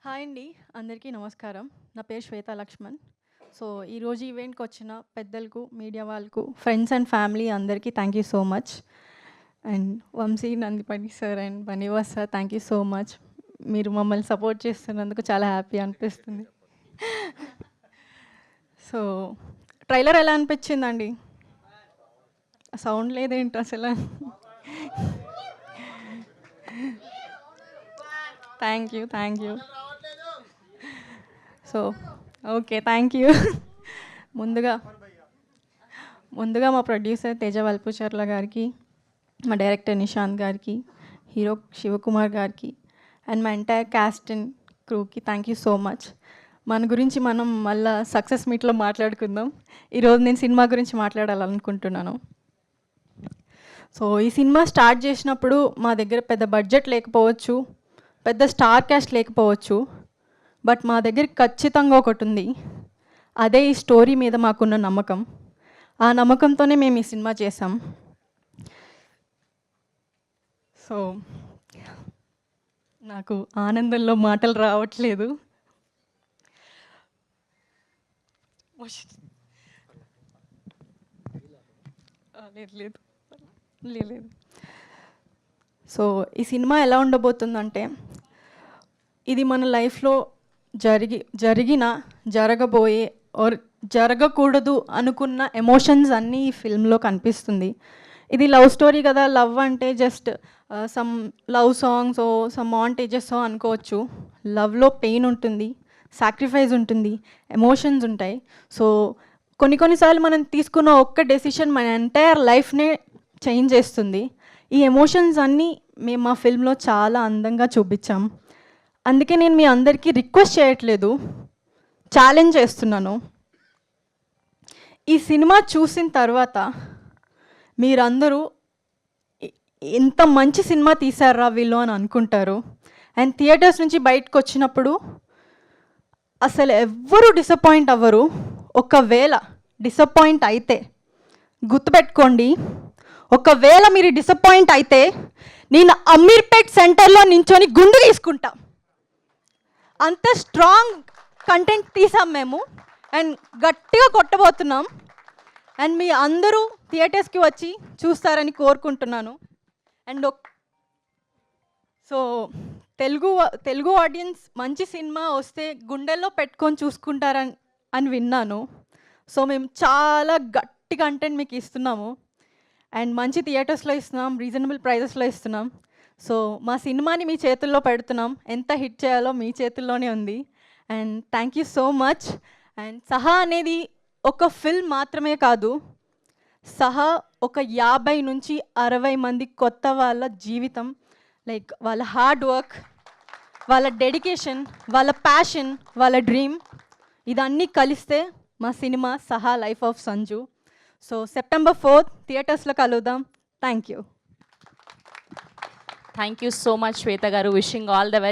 Hi అండి, అందరికీ నమస్కారం. నా పేరు శ్వేతా లక్ష్మణ్. సో ఈరోజు ఈవెంట్కి వచ్చిన పెద్దలకు, మీడియా వాళ్ళకు, ఫ్రెండ్స్ అండ్ ఫ్యామిలీ అందరికీ thank you so much. And Vamsi, Nandipani sir and Bunny Vas sir, thank you so much. మీరు మమ్మల్ని సపోర్ట్ చేస్తున్నందుకు చాలా హ్యాపీ అనిపిస్తుంది. సో ట్రైలర్ ఎలా అనిపించిందండి? సౌండ్ లేదేంటి అసలు? Thank you. So okay, thank you. ముందుగా మా ప్రొడ్యూసర్ తేజ వల్పుచర్ల గారికి, మా డైరెక్టర్ నిశాంత్ గారికి, హీరో శివకుమార్ గారికి అండ్ మా ఎంటైర్ క్యాస్ట్ అండ్ క్రూకి థ్యాంక్ యూ సో మచ్. మన గురించి మనం మళ్ళీ సక్సెస్ మీట్లో మాట్లాడుకుందాం. ఈరోజు నేను సినిమా గురించి మాట్లాడాలనుకుంటున్నాను. సో ఈ సినిమా స్టార్ట్ చేసినప్పుడు మా దగ్గర పెద్ద బడ్జెట్ లేకపోవచ్చు, పెద్ద స్టార్ క్యాస్ట్ లేకపోవచ్చు, బట్ మా దగ్గర ఖచ్చితంగా ఒకటి ఉంది. అదే ఈ స్టోరీ మీద మాకున్న నమ్మకం. ఆ నమ్మకంతోనే మేము ఈ సినిమా చేసాం. సో నాకు ఆనందంలో మాటలు రావట్లేదు. లేదు. సో ఈ సినిమా ఎలా ఉండబోతుందంటే, ఇది మన లైఫ్లో జరగబోయే ఆర్ జరగకూడదు అనుకున్న ఎమోషన్స్ అన్నీ ఈ ఫిల్మ్లో కనిపిస్తుంది. ఇది లవ్ స్టోరీ కదా, లవ్ అంటే just some love songs some montages అనుకోవచ్చు. లవ్లో పెయిన్ ఉంటుంది, సాక్రిఫైస్ ఉంటుంది, ఎమోషన్స్ ఉంటాయి. సో కొన్నిసార్లు మనం తీసుకున్న ఒక్క డెసిషన్ మన ఎంటైర్ లైఫ్నే చేంజ్ చేస్తుంది. ఈ ఎమోషన్స్ అన్నీ మేము మా ఫిల్మ్లో చాలా అందంగా చూపించాం. అందుకే నేను మీ అందరికీ రిక్వెస్ట్ చేయట్లేదు, ఛాలెంజ్ చేస్తున్నాను. ఈ సినిమా చూసిన తర్వాత మీరందరూ ఎంత మంచి సినిమా తీశారా వీళ్ళు అని అనుకుంటారు. అండ్ థియేటర్స్ నుంచి బయటకు వచ్చినప్పుడు అసలు ఎవ్వరూ డిసప్పాయింట్ అవ్వరు. ఒకవేళ డిసప్పాయింట్ అయితే గుర్తుపెట్టుకోండి, ఒకవేళ మీరు డిసప్పాయింట్ అయితే నేను అమీర్పేట్ సెంటర్లో నించొని గుండు తీసుకుంటా. అంత స్ట్రాంగ్ కంటెంట్ తీసాం మేము అండ్ గట్టిగా కొట్టబోతున్నాం. అండ్ మీ అందరూ థియేటర్స్కి వచ్చి చూస్తారని కోరుకుంటున్నాను. అండ్ సో తెలుగు ఆడియన్స్ మంచి సినిమా వస్తే గుండెల్లో పెట్టుకొని చూసుకుంటారని విన్నాను. సో మేము చాలా గట్టి కంటెంట్ మీకు ఇస్తున్నాము అండ్ మంచి థియేటర్స్లో ఇస్తున్నాం, రీజనబుల్ ప్రైజెస్లో ఇస్తున్నాం. సో మా సినిమాని మీ చేతుల్లో పెడుతున్నాం. ఎంత హిట్ చేయాలో మీ చేతుల్లోనే ఉంది. And thank you so much. And సహా అనేది ఒక ఫిల్మ్ మాత్రమే కాదు, సహా ఒక 50 నుంచి 60 మంది కొత్త వాళ్ళ జీవితం. లైక్ వాళ్ళ హార్డ్ వర్క్, వాళ్ళ డెడికేషన్, వాళ్ళ ప్యాషన్, వాళ్ళ డ్రీమ్, ఇదన్నీ కలిస్తే మా సినిమా సహా life of Sanju. So September 4th థియేటర్స్లో కలుద్దాం. థ్యాంక్ యూ సో మచ్ శ్వేత గారు. Wishing all the very